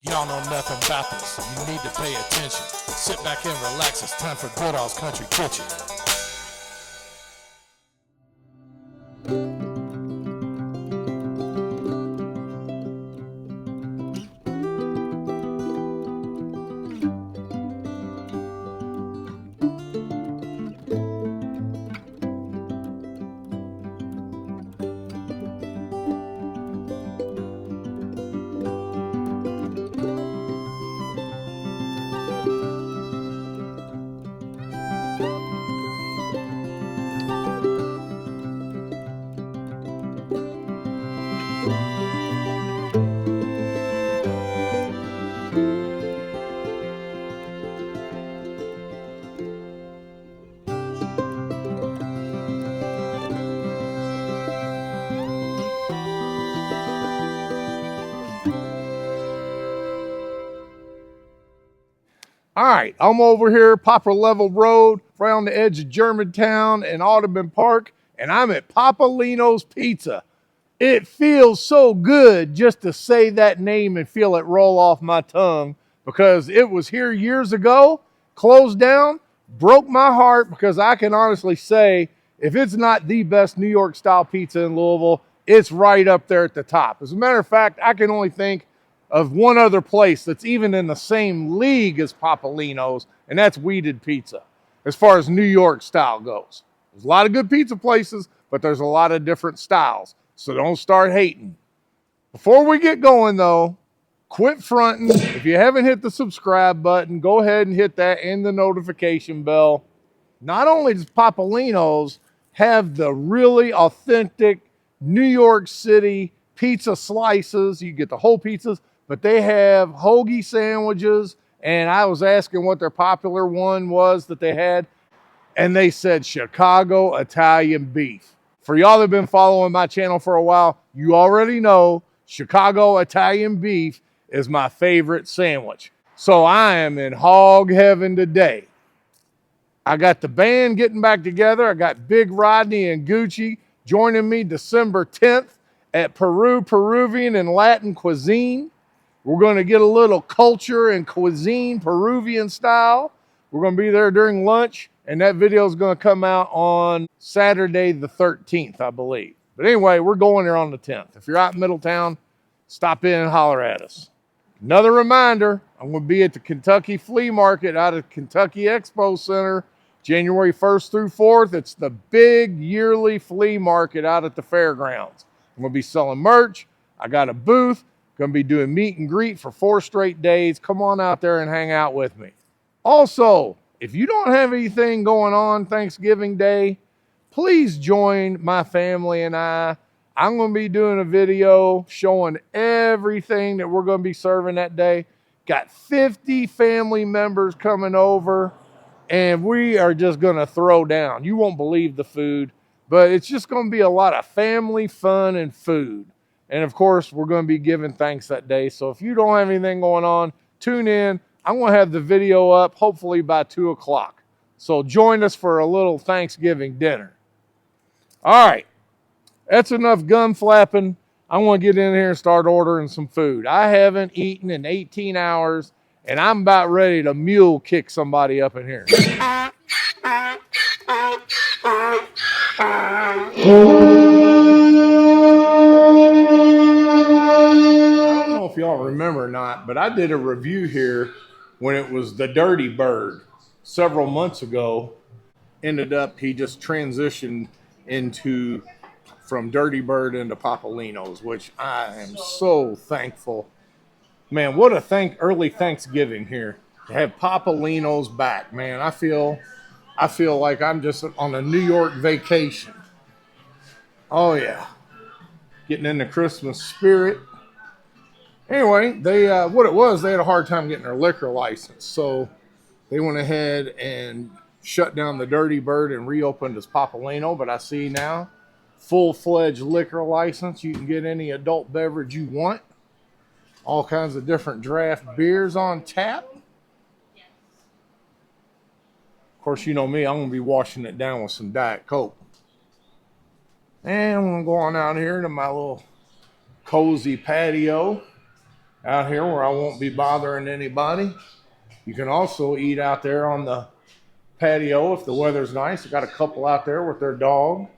Y'all know nothing about this. You need to pay attention. Sit back and relax. It's time for Goodall's Country Kitchen. All right, I'm over here, Poplar Level Road, right on the edge of Germantown and Audubon Park, and I'm at Papalino's Pizza. It feels so good just to say that name and feel it roll off my tongue because it was here years ago, closed down, broke my heart because I can honestly say if it's not the best New York style pizza in Louisville, it's right up there at the top. As a matter of fact, I can only think of one other place that's even in the same league as Papalino's, and that's Weeded Pizza, as far as New York style goes. There's a lot of good pizza places, but there's a lot of different styles, so don't start hating. Before we get going, though, quit fronting. If you haven't hit the subscribe button, go ahead and hit that and the notification bell. Not only does Papalino's have the really authentic New York City pizza slices, you get the whole pizzas, but they have hoagie sandwiches, and I was asking what their popular one was that they had, and they said Chicago Italian beef. For y'all that have been following my channel for a while, you already know Chicago Italian beef is my favorite sandwich. So I am in hog heaven today. I got the band getting back together. I got Big Rodney and Gucci joining me December 10th at Peruvian and Latin cuisine. We're going to get a little culture and cuisine, Peruvian style. We're going to be there during lunch, and that video is going to come out on Saturday the 13th, I believe. But anyway, we're going there on the 10th. If you're out in Middletown, stop in and holler at us. Another reminder, I'm going to be at the Kentucky Flea Market out at Kentucky Expo Center, January 1st through 4th. It's the big yearly flea market out at the fairgrounds. I'm going to be selling merch. I got a booth. Going to be doing meet and greet for 4 straight days. Come on out there and hang out with me. Also, if you don't have anything going on Thanksgiving Day, please join my family and I. I'm going to be doing a video showing everything that we're going to be serving that day. Got 50 family members coming over, and we are just going to throw down. You won't believe the food, but it's just going to be a lot of family fun and food. And of course, we're going to be giving thanks that day. So if you don't have anything going on, tune in. I'm going to have the video up hopefully by 2 o'clock. So join us for a little Thanksgiving dinner. All right, that's enough gun flapping. I want to get in here and start ordering some food. I haven't eaten in 18 hours, and I'm about ready to mule kick somebody up in here. If y'all remember or not, but I did a review here when it was the Dirty Bird several months ago. Ended up, he just transitioned from Dirty Bird into Papalinos, which I am so thankful. Man, what a early Thanksgiving here to have Papalinos back. Man, I feel like I'm just on a New York vacation. Oh yeah, getting in the Christmas spirit. Anyway, they had a hard time getting their liquor license, so they went ahead and shut down the Dirty Bird and reopened as Papalino. But I see now, full-fledged liquor license. You can get any adult beverage you want. All kinds of different draft beers on tap. Of course, you know me, I'm going to be washing it down with some Diet Coke. And I'm going to go on out here to my little cozy patio out here where I won't be bothering anybody. You can also eat out there on the patio if the weather's nice. I got a couple out there with their dog.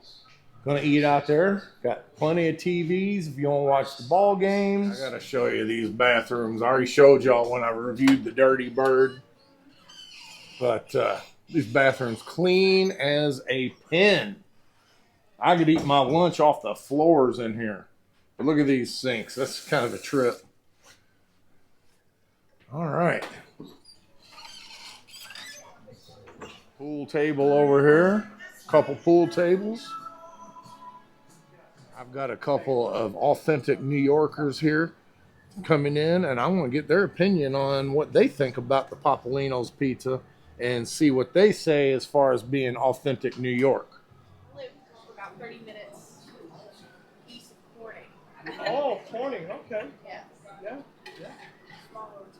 Gonna eat out there. Got plenty of TVs if you want to watch the ball games. I gotta show you these bathrooms. I already showed y'all when I reviewed the Dirty Bird. But these bathrooms clean as a pin. I could eat my lunch off the floors in here. But look at these sinks. That's kind of a trip. All right. Pool table over here. Couple pool tables. I've got a couple of authentic New Yorkers here coming in, and I want to get their opinion on what they think about the Papalinos pizza and see what they say as far as being authentic New York. Live for about 30 minutes east of Corning. Oh, Corning, okay. Yeah. Yeah.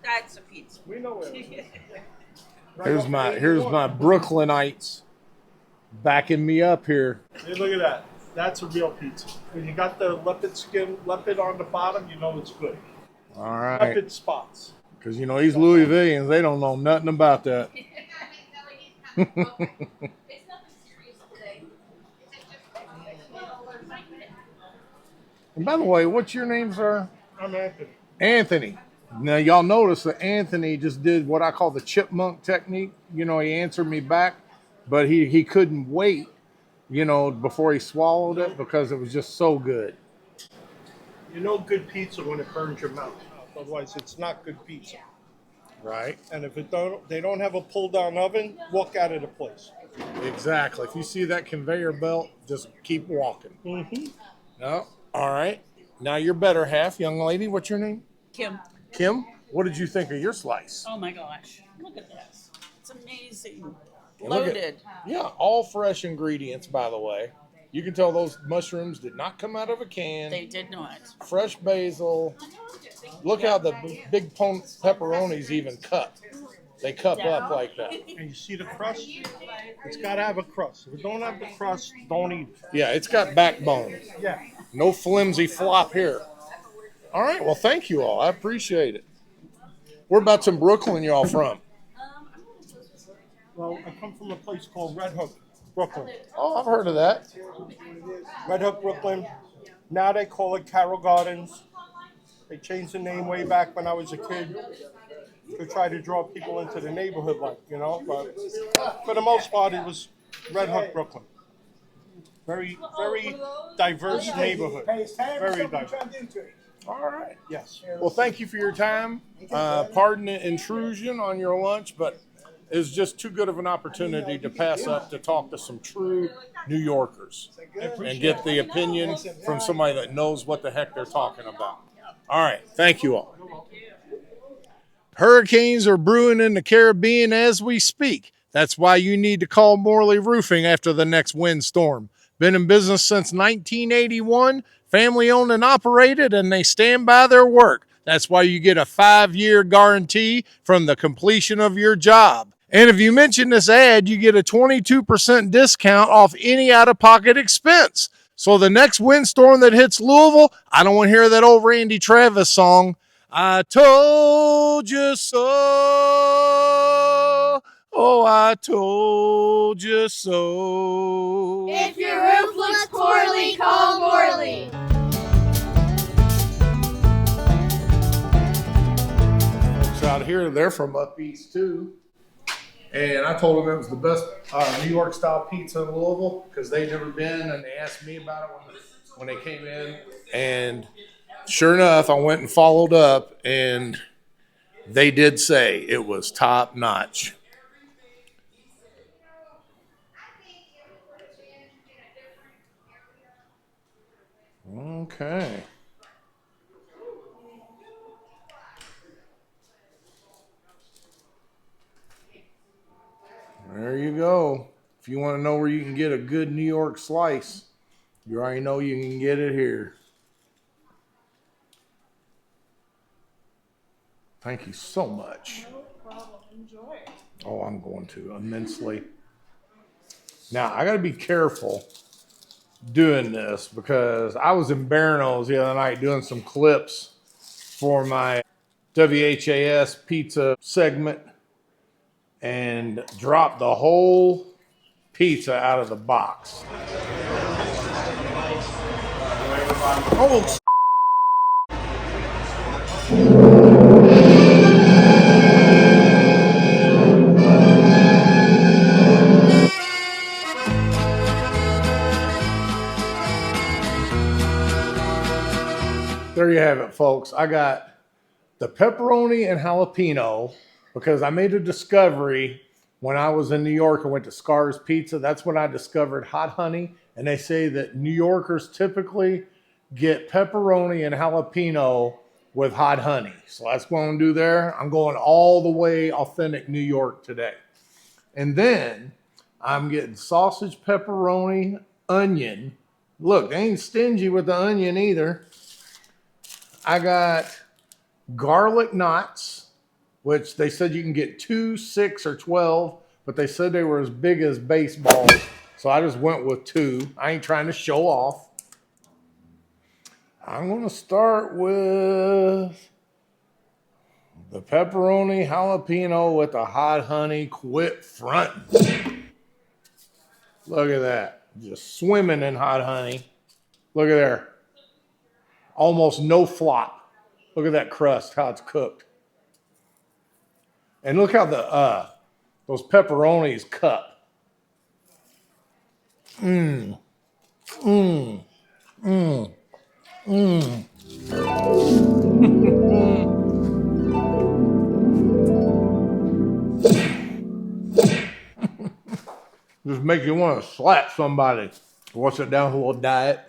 That's a pizza. We know where. Here's my Brooklynites backing me up here. Hey, look at that. That's a real pizza. When you got the leopard on the bottom, you know it's good. All right. Leopard spots. Because, you know, these Louisvillians, they don't know nothing about that. It's nothing serious today. And by the way, what's your name, sir? I'm Anthony. Anthony. Now, y'all notice that Anthony just did what I call the chipmunk technique. You know, he answered me back, but he couldn't wait, you know, before he swallowed it because it was just so good. You know good pizza when it burns your mouth. Otherwise, it's not good pizza. Right. And if they don't have a pull-down oven, walk out of the place. Exactly. If you see that conveyor belt, just keep walking. Mm-hmm. No. All right. Now, your better half, young lady, what's your name? Kim. Kim, what did you think of your slice? Oh my gosh. Look at this. It's amazing. And look at- Loaded. Yeah, all fresh ingredients, by the way. You can tell those mushrooms did not come out of a can. They did not. Fresh basil. Look how the big pepperonis even cup. They cup up like that. And you see the crust? It's got to have a crust. If it don't have the crust, don't eat it. Yeah, it's got backbone. Yeah. No flimsy flop here. All right, well, thank you all. I appreciate it. Whereabouts in Brooklyn y'all from? Well, I come from a place called Red Hook, Brooklyn. Oh, I've heard of that. Red Hook, Brooklyn. Now they call it Carroll Gardens. They changed the name way back when I was a kid to try to draw people into the neighborhood, like, you know. But for the most part, it was Red Hook, Brooklyn. Very, very diverse neighborhood. Very diverse. All right. Yes. Well, thank you for your time. Pardon the intrusion on your lunch, but it's just too good of an opportunity to pass up to talk to some true New Yorkers and get the opinion from somebody that knows what the heck they're talking about. All right. Thank you all. Hurricanes are brewing in the Caribbean as we speak. That's why you need to call Morley Roofing after the next windstorm. Been in business since 1981, family owned and operated, and they stand by their work. That's why you get a 5-year guarantee from the completion of your job. And if you mention this ad, you get a 22% discount off any out-of-pocket expense. So the next windstorm that hits Louisville, I don't want to hear that old Randy Travis song, I told you so. Oh, I told you so. If your roof looks poorly, call Morley. Folks out here, they're from up east too. And I told them it was the best New York style pizza in Louisville because they'd never been, and they asked me about it when they came in. And sure enough, I went and followed up, and they did say it was top notch. Okay. There you go. If you want to know where you can get a good New York slice, you already know you can get it here. Thank you so much. No problem. Enjoy. Oh, I'm going to immensely. Now, I got to be careful doing this because I was in Barano's the other night doing some clips for my WHAS pizza segment and dropped the whole pizza out of the box. Oh, there you have it, folks. I got the pepperoni and jalapeno because I made a discovery when I was in New York. I went to Scar's Pizza. That's when I discovered hot honey. And they say that New Yorkers typically get pepperoni and jalapeno with hot honey. So that's what I'm going to do there. I'm going all the way authentic New York today. And then I'm getting sausage, pepperoni, onion. Look, they ain't stingy with the onion either. I got garlic knots, which they said you can get 2, 6, or 12, but they said they were as big as baseballs. So I just went with 2. I ain't trying to show off. I'm going to start with the pepperoni jalapeno with the hot honey. Quit fronting. Look at that. Just swimming in hot honey. Look at there. Almost no flop. Look at that crust, how it's cooked. And look how those pepperonis cut. Mmm. Mmm. Mmm. Mmm. Just make you want to slap somebody. Wash it down with a little diet.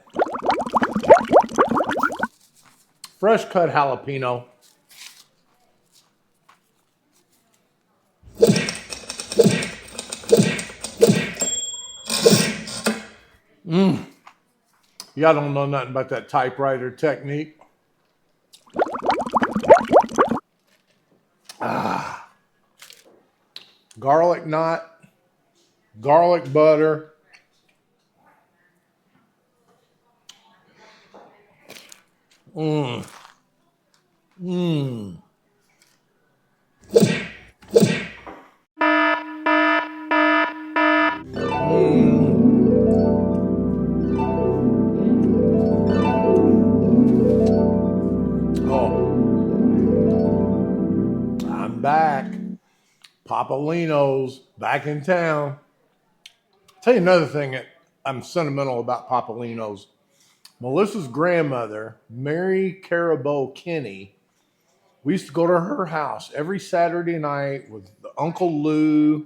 Fresh cut jalapeno. Mmm. Y'all don't know nothing about that typewriter technique. Ah. Garlic knot, garlic butter. Mmm. Mmm. Back. Papalinos back in town. Tell you another thing that I'm sentimental about Papalinos. Melissa's grandmother, Mary Carabo Kinney, we used to go to her house every Saturday night with Uncle Lou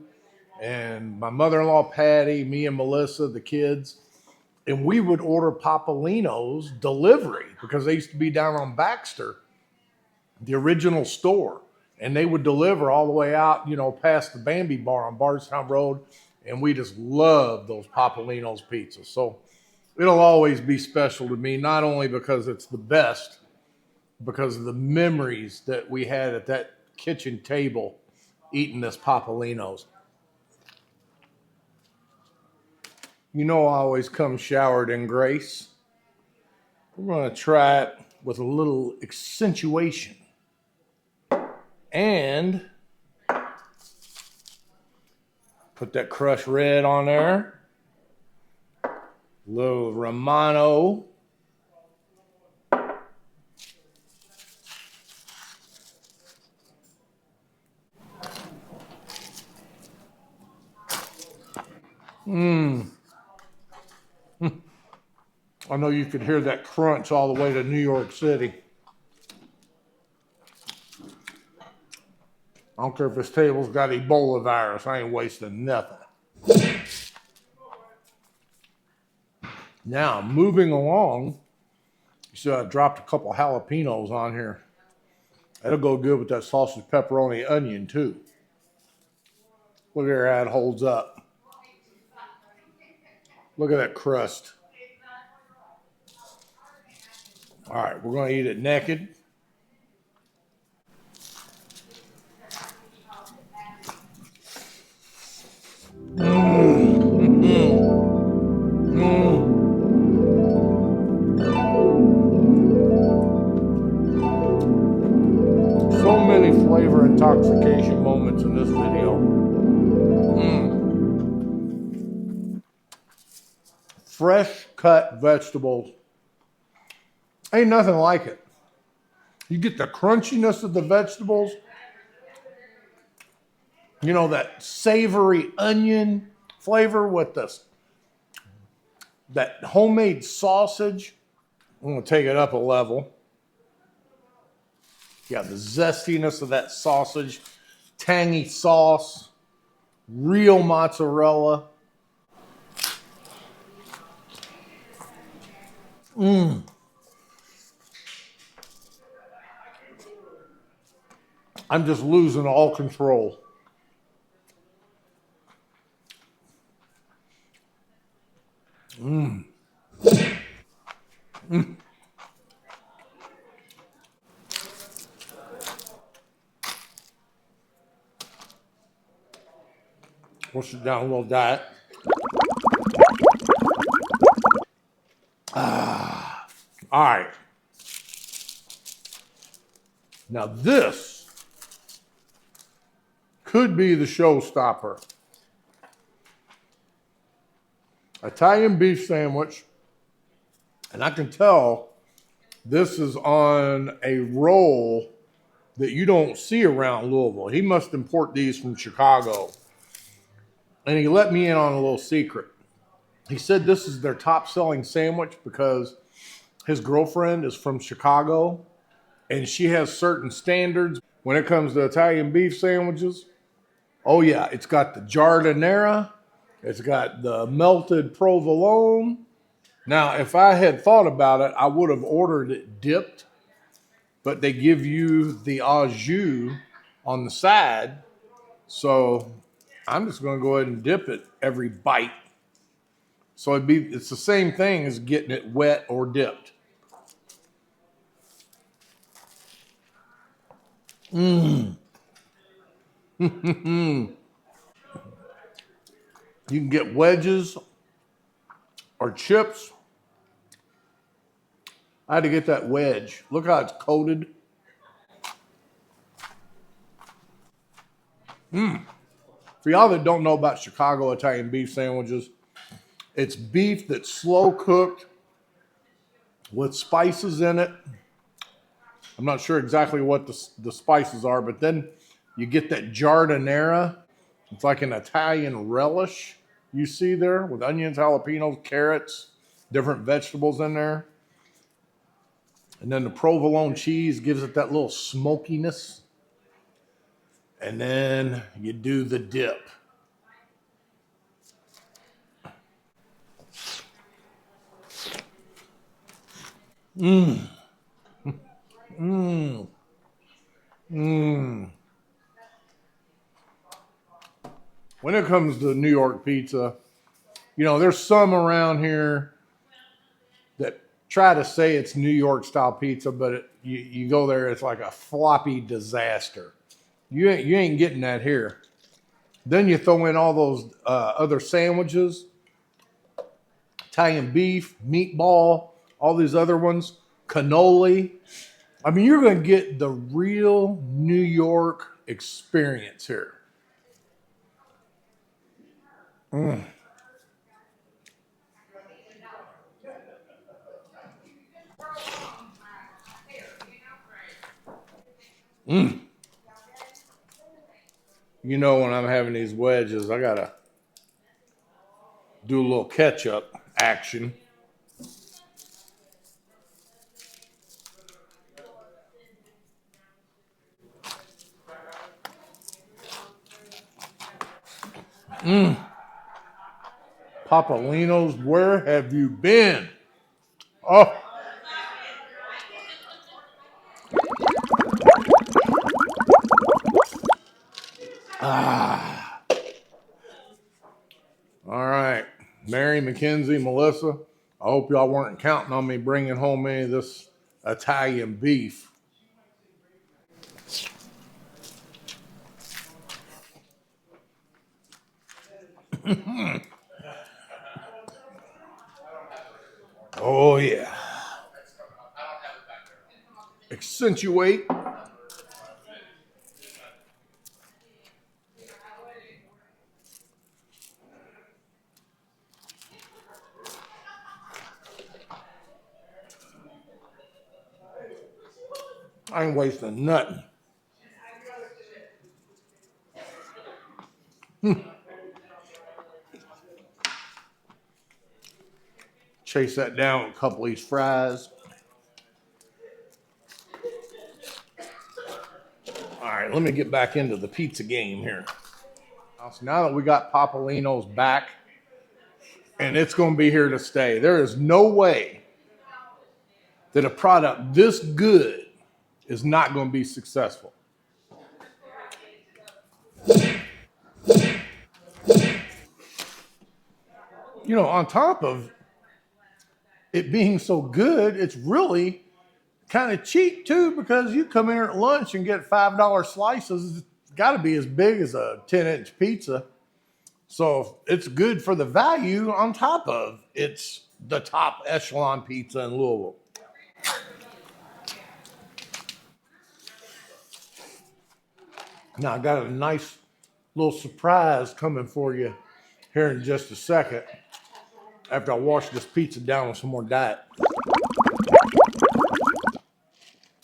and my mother-in-law Patty, me and Melissa, the kids, and we would order Papalinos delivery because they used to be down on Baxter, the original store. And they would deliver all the way out, past the Bambi Bar on Bardstown Road. And we just love those Papalinos pizzas. So it'll always be special to me, not only because it's the best, because of the memories that we had at that kitchen table eating this Papalinos. I always come showered in grace. We're going to try it with a little accentuation. And put that crushed red on there. Little Romano. Mmm. I know you could hear that crunch all the way to New York City. I don't care if this table's got Ebola virus. I ain't wasting nothing. Now, moving along, you see I dropped a couple jalapenos on here. That'll go good with that sausage, pepperoni, onion, too. Look at how it holds up. Look at that crust. All right, we're going to eat it naked. So detoxification moments in this video. Fresh cut vegetables. Ain't nothing like it. You get the crunchiness of the vegetables. You know, that savory onion flavor with that homemade sausage. I'm going to take it up a level. You got the zestiness of that sausage, tangy sauce, real mozzarella. I'm just losing all control. We'll sit down a little diet. All right. Now this could be the showstopper. Italian beef sandwich. And I can tell this is on a roll that you don't see around Louisville. He must import these from Chicago. And he let me in on a little secret. He said this is their top selling sandwich because his girlfriend is from Chicago and she has certain standards when it comes to Italian beef sandwiches. Oh yeah, it's got the giardiniera. It's got the melted provolone. Now, if I had thought about it, I would have ordered it dipped, but they give you the au jus on the side. So I'm just going to go ahead and dip it every bite. So it's the same thing as getting it wet or dipped. You can get wedges or chips. I had to get that wedge. Look how it's coated. For y'all that don't know about Chicago Italian beef sandwiches, it's beef that's slow cooked with spices in it. I'm not sure exactly what the spices are, but then you get that giardiniera. It's like an Italian relish you see there with onions, jalapenos, carrots, different vegetables in there. And then the provolone cheese gives it that little smokiness. And then you do the dip. When it comes to New York pizza, you know, there's some around here that try to say it's New York style pizza, but you go there, it's like a floppy disaster. You ain't getting that here. Then you throw in all those other sandwiches, Italian beef, meatball, all these other ones, cannoli. I mean, you're going to get the real New York experience here. You know, when I'm having these wedges, I got to do a little ketchup action. Papalinos, where have you been? Oh. All right. Mary, Mackenzie, Melissa, I hope y'all weren't counting on me bringing home any of this Italian beef. Oh, yeah. Accentuate I ain't wasting nothing. Chase that down with a couple of these fries. All right, let me get back into the pizza game here. So now that we got Papalinos back, and it's going to be here to stay, there is no way that a product this good is not going to be successful. You know, on top of it being so good, it's really kind of cheap too, because you come in at lunch and get $5 slices. It's got to be as big as a 10-inch pizza. So it's good for the value on top of it's the top echelon pizza in Louisville. Now I got a nice little surprise coming for you here in just a second after I wash this pizza down with some more diet.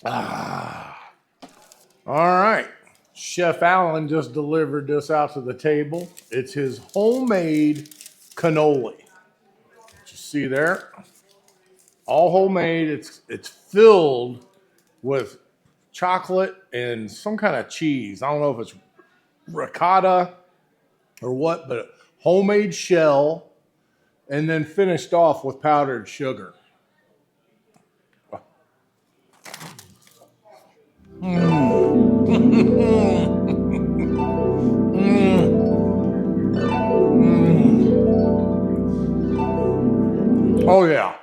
All right. Chef Allen just delivered this out to the table. It's his homemade cannoli. You see there? All homemade. It's filled with chocolate and some kind of cheese. I don't know if it's ricotta or what, but a homemade shell, and then finished off with powdered sugar. Oh, yeah.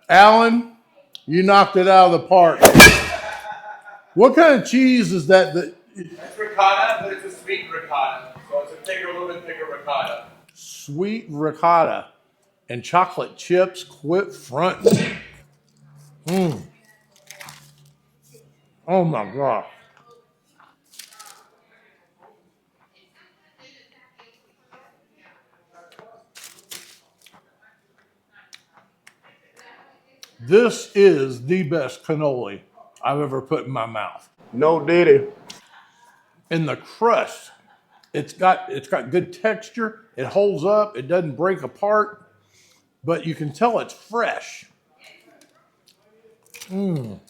Alan, you knocked it out of the park. What kind of cheese is that? It's ricotta, but it's a sweet ricotta. So it's a little bit bigger ricotta. Sweet ricotta and chocolate chips quit fronting. Oh, my God. This is the best cannoli I've ever put in my mouth. No diddy. And the crust, it's got good texture. It holds up. It doesn't break apart, but you can tell it's fresh. Only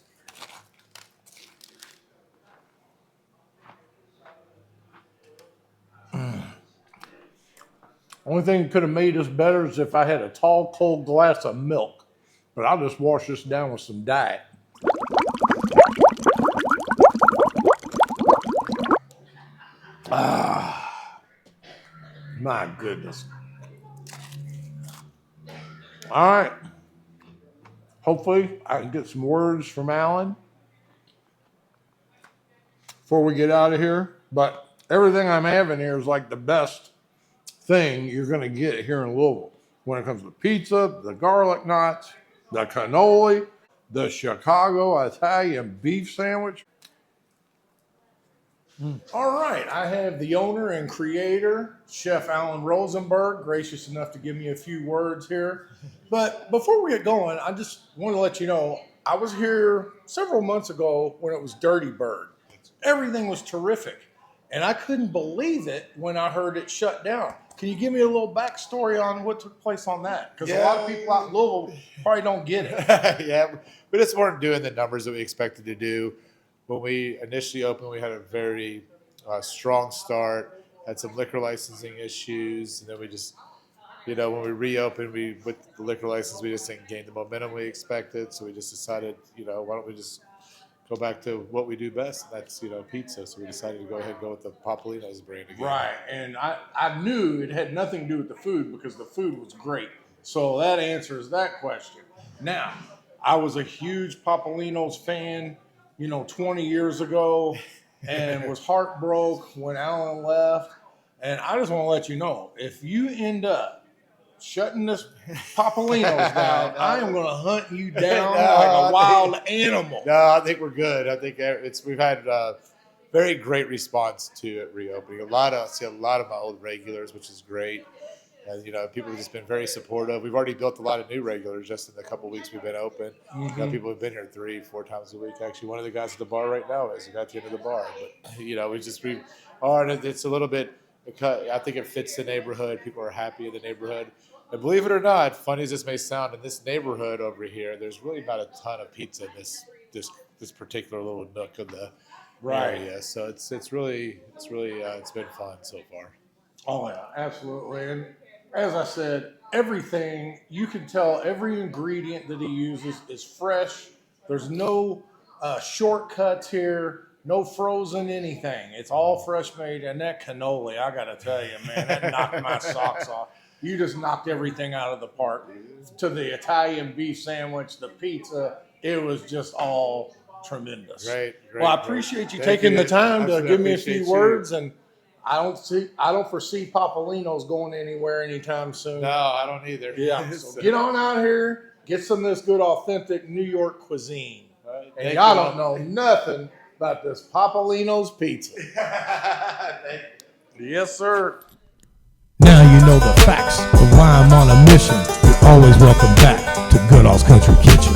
thing that could have made this better is if I had a tall, cold glass of milk. But I'll just wash this down with some diet. My goodness. All right. Hopefully I can get some words from Alan before we get out of here. But everything I'm having here is like the best thing you're going to get here in Louisville. When it comes to pizza, the garlic knots, the cannoli, the Chicago Italian beef sandwich. All right, I have the owner and creator, Chef Alan Rosenberg, gracious enough to give me a few words here. But before we get going, I just want to let you know, I was here several months ago when it was Dirty Bird. Everything was terrific, and I couldn't believe it when I heard it shut down. Can you give me a little backstory on what took place on that? Because a lot of people out in Louisville probably don't get it. Yeah, we just weren't doing the numbers that we expected to do. When we initially opened, we had a very strong start, had some liquor licensing issues, and then we just, when we reopened, with the liquor license, we just didn't gain the momentum we expected. So we just decided, why don't we just go back to what we do best, and that's, pizza. So we decided to go ahead and go with the Papalinos brand again. Right, and I knew it had nothing to do with the food because the food was great. So that answers that question. Now, I was a huge Papalinos fan, 20 years ago, and was heartbroken when Alan left. And I just want to let you know, if you end up shutting this Papalinos down, I am going to hunt you down like a wild animal. No, I think we're good. I think we've had very great response to it reopening. I see a lot of my old regulars, which is great. And, people have just been very supportive. We've already built a lot of new regulars just in the couple weeks we've been open. People have been here 3-4 times a week. Actually, one of the guys at the bar right now is at the end of the bar. But, we are, and it's a little bit, I think it fits the neighborhood. People are happy in the neighborhood. And believe it or not, funny as this may sound, in this neighborhood over here, there's really not a ton of pizza in this particular little nook of the area. So it's been fun so far. Oh yeah, absolutely. And as I said, everything, you can tell every ingredient that he uses is fresh. There's no shortcuts here, no frozen anything. It's all fresh made. And that cannoli, I got to tell you, man, that knocked my socks off. You just knocked everything out of the park. To the Italian beef sandwich, the pizza, it was just all tremendous. Great. Well, I appreciate you taking the time to give me a few words, and I don't foresee Papalinos going anywhere anytime soon. No, I don't either. Yeah, so get on out here, get some of this good, authentic New York cuisine. Right. And y'all don't know nothing about this Papalino's pizza. Yes, sir. Now you know the facts of why I'm on a mission. You're always welcome back to Goodall's Country Kitchen.